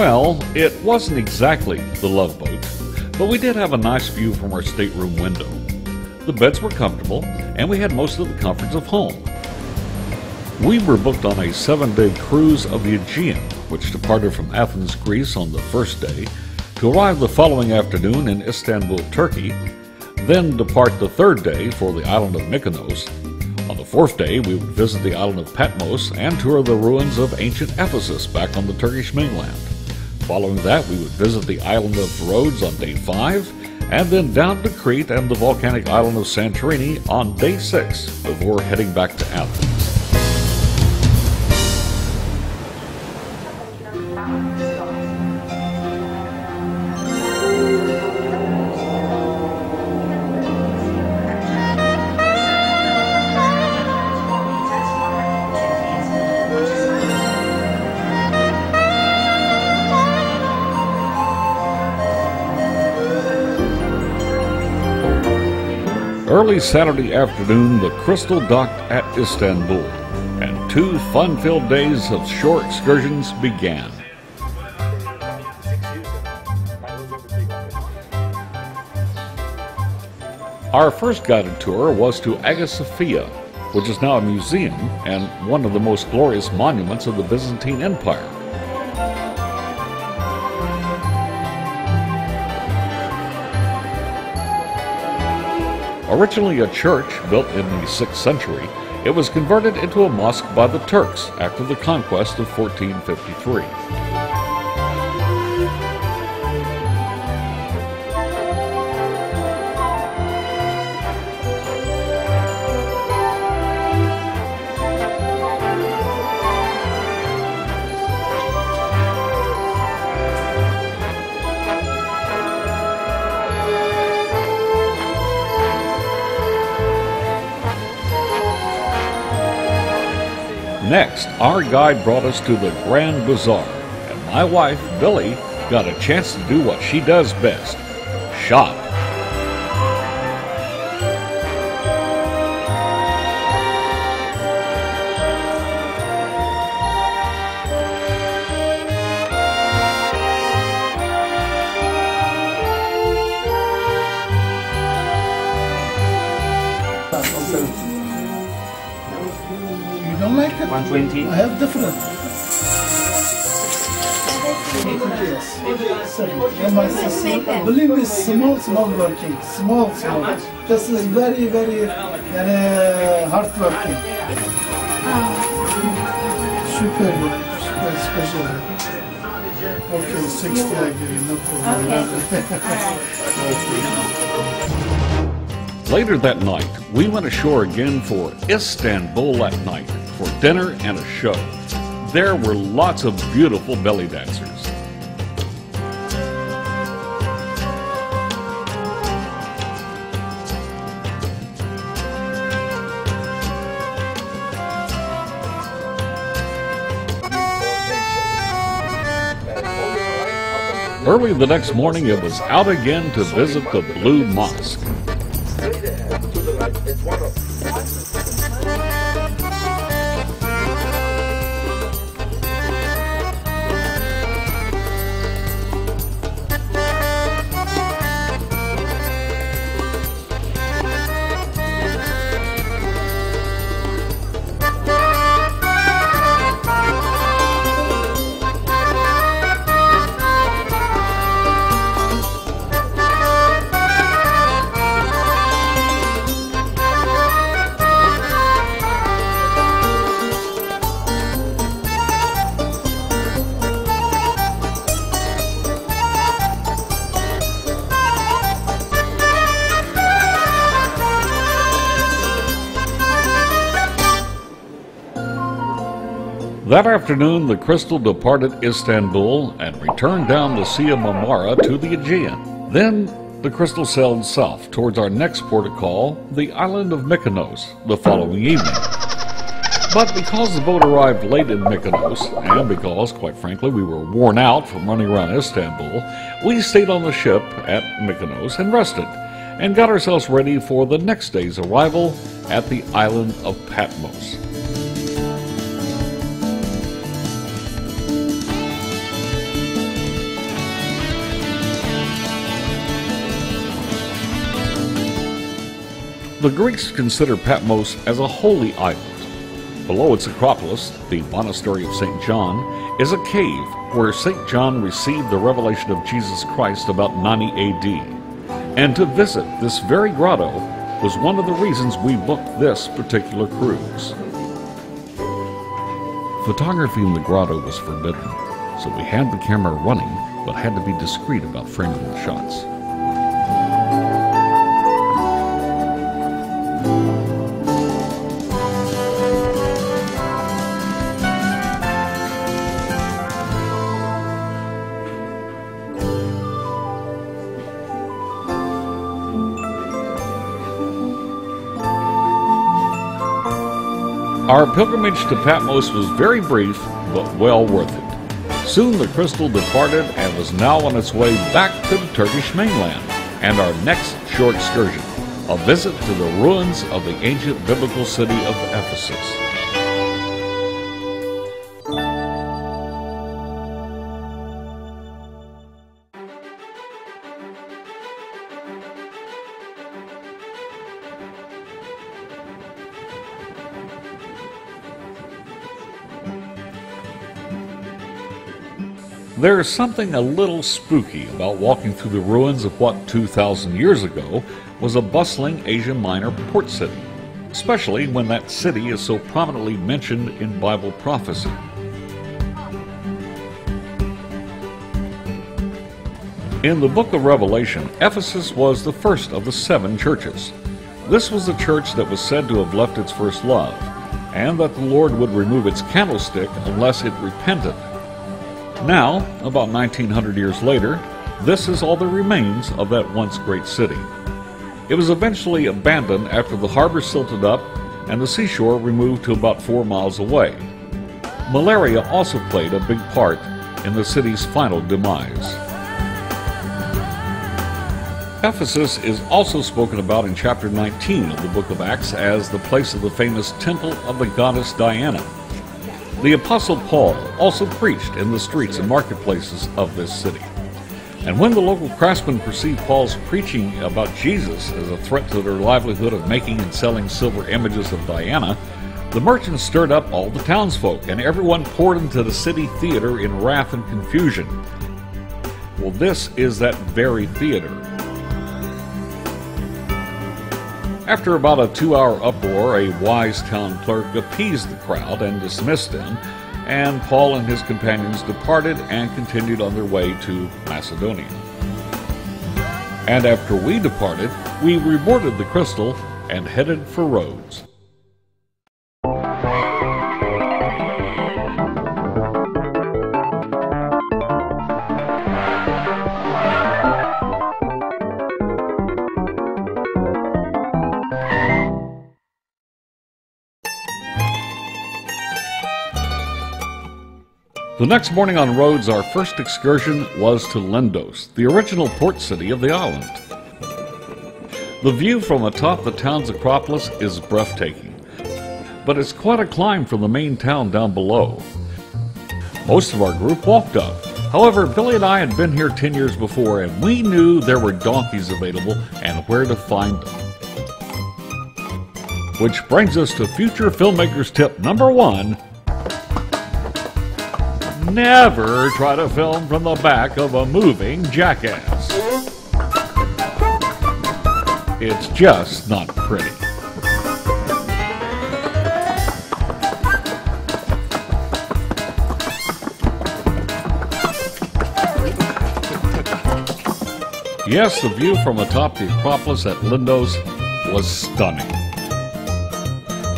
Well, it wasn't exactly the Love Boat, but we did have a nice view from our stateroom window. The beds were comfortable, and we had most of the comforts of home. We were booked on a 7-day cruise of the Aegean, which departed from Athens, Greece on the first day, to arrive the following afternoon in Istanbul, Turkey, then depart the third day for the island of Mykonos. On the fourth day, we would visit the island of Patmos and tour the ruins of ancient Ephesus back on the Turkish mainland. Following that, we would visit the island of Rhodes on day 5, and then down to Crete and the volcanic island of Santorini on day 6 before heading back to Athens. Early Saturday afternoon, the Crystal docked at Istanbul, and 2 fun-filled days of shore excursions began. Our first guided tour was to Hagia Sophia, which is now a museum and one of the most glorious monuments of the Byzantine Empire. Originally a church built in the 6th century, it was converted into a mosque by the Turks after the conquest of 1453. Next, our guide brought us to the Grand Bazaar, and my wife, Billy, got a chance to do what she does best: shop. Don't like it? 120. I have different. Believe me, small working. Small. Just is very hard working. Super special. Okay, 60 I give you, no problem. Later that night, we went ashore again for Istanbul at night for dinner and a show. There were lots of beautiful belly dancers. Early the next morning, it was out again to visit the Blue Mosque. That afternoon, the Crystal departed Istanbul and returned down the Sea of Marmara to the Aegean. Then, the Crystal sailed south towards our next port of call, the island of Mykonos, the following evening. But because the boat arrived late in Mykonos, and because, quite frankly, we were worn out from running around Istanbul, we stayed on the ship at Mykonos and rested, and got ourselves ready for the next day's arrival at the island of Patmos. The Greeks considered Patmos as a holy island. Below its Acropolis, the Monastery of St. John, is a cave where St. John received the revelation of Jesus Christ about 90 AD. And to visit this very grotto was one of the reasons we booked this particular cruise. Photography in the grotto was forbidden, so we had the camera running, but had to be discreet about framing the shots. Our pilgrimage to Patmos was very brief, but well worth it. Soon the crystal departed and was now on its way back to the Turkish mainland. And our next short excursion, a visit to the ruins of the ancient biblical city of Ephesus. There is something a little spooky about walking through the ruins of what 2,000 years ago was a bustling Asia Minor port city, especially when that city is so prominently mentioned in Bible prophecy. In the book of Revelation, Ephesus was the first of the 7 churches. This was the church that was said to have left its first love, and that the Lord would remove its candlestick unless it repented. Now, about 1900 years later, this is all that remains of that once great city. It was eventually abandoned after the harbor silted up and the seashore removed to about 4 miles away. Malaria also played a big part in the city's final demise. Ephesus is also spoken about in chapter 19 of the book of Acts as the place of the famous temple of the goddess Diana. The Apostle Paul also preached in the streets and marketplaces of this city. And when the local craftsmen perceived Paul's preaching about Jesus as a threat to their livelihood of making and selling silver images of Diana, the merchants stirred up all the townsfolk, and everyone poured into the city theater in wrath and confusion. Well, this is that very theater. After about a 2-hour uproar, a wise town clerk appeased the crowd and dismissed them, and Paul and his companions departed and continued on their way to Macedonia. And after we departed, we reboarded the Crystal and headed for Rhodes. The next morning on Rhodes, our first excursion was to Lindos, the original port city of the island. The view from atop the town's Acropolis is breathtaking, but it's quite a climb from the main town down below. Most of our group walked up. However, Billy and I had been here 10 years before, and we knew there were donkeys available and where to find them. Which brings us to future filmmakers tip number 1. Never try to film from the back of a moving jackass. It's just not pretty. Yes, the view from atop the Acropolis at Lindos was stunning.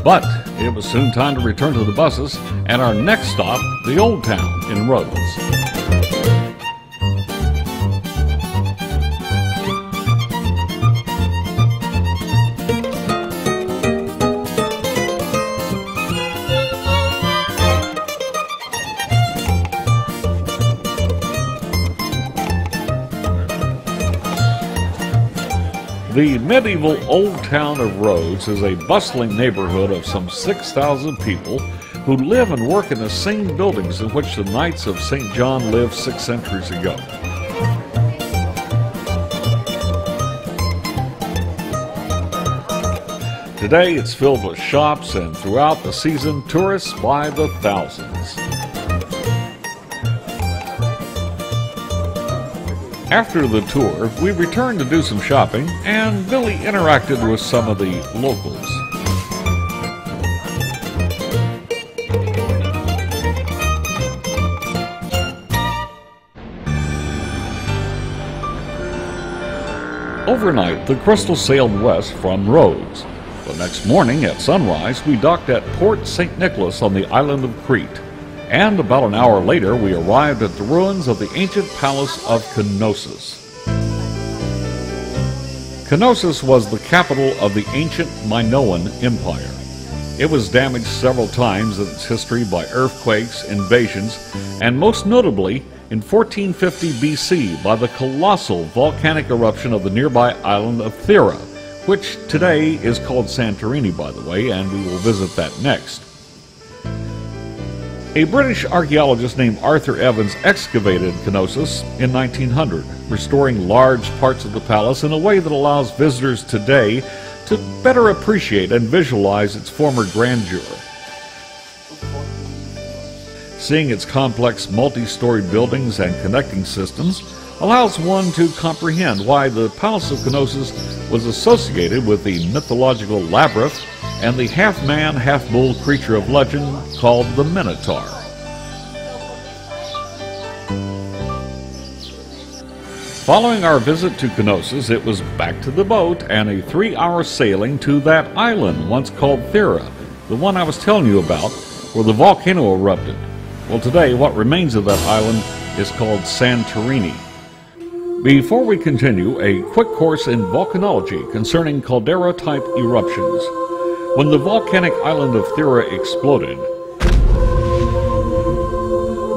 But it was soon time to return to the buses, and our next stop, the Old Town in Rhodes. The medieval Old Town of Rhodes is a bustling neighborhood of some 6,000 people who live and work in the same buildings in which the Knights of St. John lived 6 centuries ago. Today it's filled with shops, and throughout the season, tourists by the thousands. After the tour, we returned to do some shopping, and Billy interacted with some of the locals. Overnight, the Crystal sailed west from Rhodes. The next morning at sunrise, we docked at Port St. Nicholas on the island of Crete. And about an hour later, we arrived at the ruins of the ancient palace of Knossos. Knossos was the capital of the ancient Minoan Empire. It was damaged several times in its history by earthquakes, invasions, and most notably in 1450 BC by the colossal volcanic eruption of the nearby island of Thera, which today is called Santorini, by the way, and we will visit that next. A British archaeologist named Arthur Evans excavated Knossos in 1900, restoring large parts of the palace in a way that allows visitors today to better appreciate and visualize its former grandeur. Seeing its complex multi-story buildings and connecting systems allows one to comprehend why the Palace of Knossos was associated with the mythological labyrinth and the half-man, half-bull creature of legend called the Minotaur. Following our visit to Knossos, it was back to the boat and a 3-hour sailing to that island once called Thera, the one I was telling you about, where the volcano erupted. Well, today, what remains of that island is called Santorini. Before we continue, a quick course in volcanology concerning caldera-type eruptions. When the volcanic island of Thera exploded,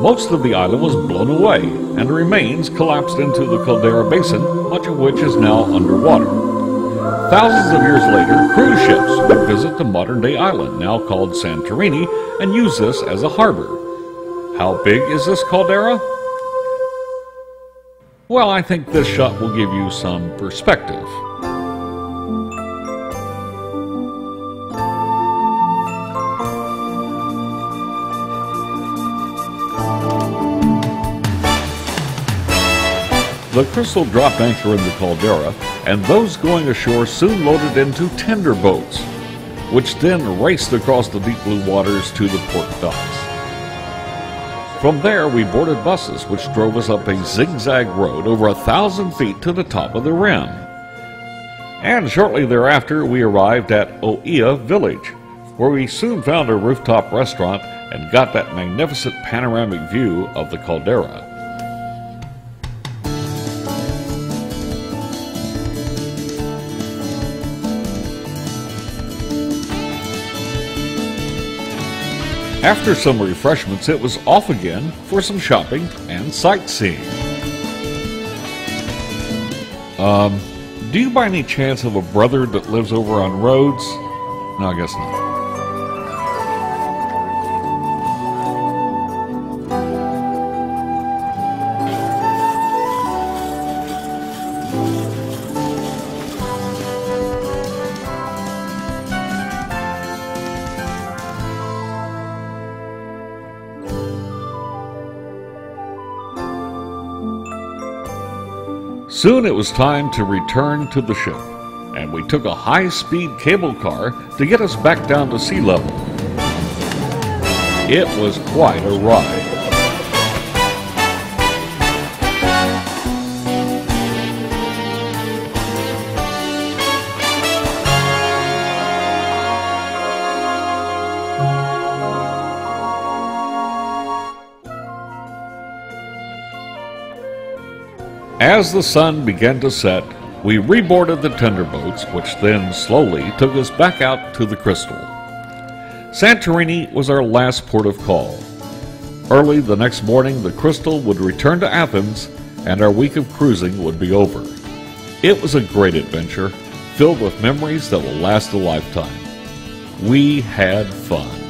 most of the island was blown away, and the remains collapsed into the caldera basin, much of which is now underwater. Thousands of years later, cruise ships would visit the modern-day island, now called Santorini, and use this as a harbor. How big is this caldera? Well, I think this shot will give you some perspective. The Crystal dropped anchor in the caldera, and those going ashore soon loaded into tender boats, which then raced across the deep blue waters to the port docks. From there, we boarded buses, which drove us up a zigzag road over 1,000 feet to the top of the rim. And shortly thereafter, we arrived at Oia Village, where we soon found a rooftop restaurant and got that magnificent panoramic view of the caldera. After some refreshments, it was off again for some shopping and sightseeing. Do you by any chance have a brother that lives over on Rhodes? No, I guess not. Soon it was time to return to the ship, and we took a high-speed cable car to get us back down to sea level. It was quite a ride. As the sun began to set, we reboarded the tender boats, which then slowly took us back out to the Crystal. Santorini was our last port of call. Early the next morning, the Crystal would return to Athens, and our week of cruising would be over. It was a great adventure, filled with memories that will last a lifetime. We had fun.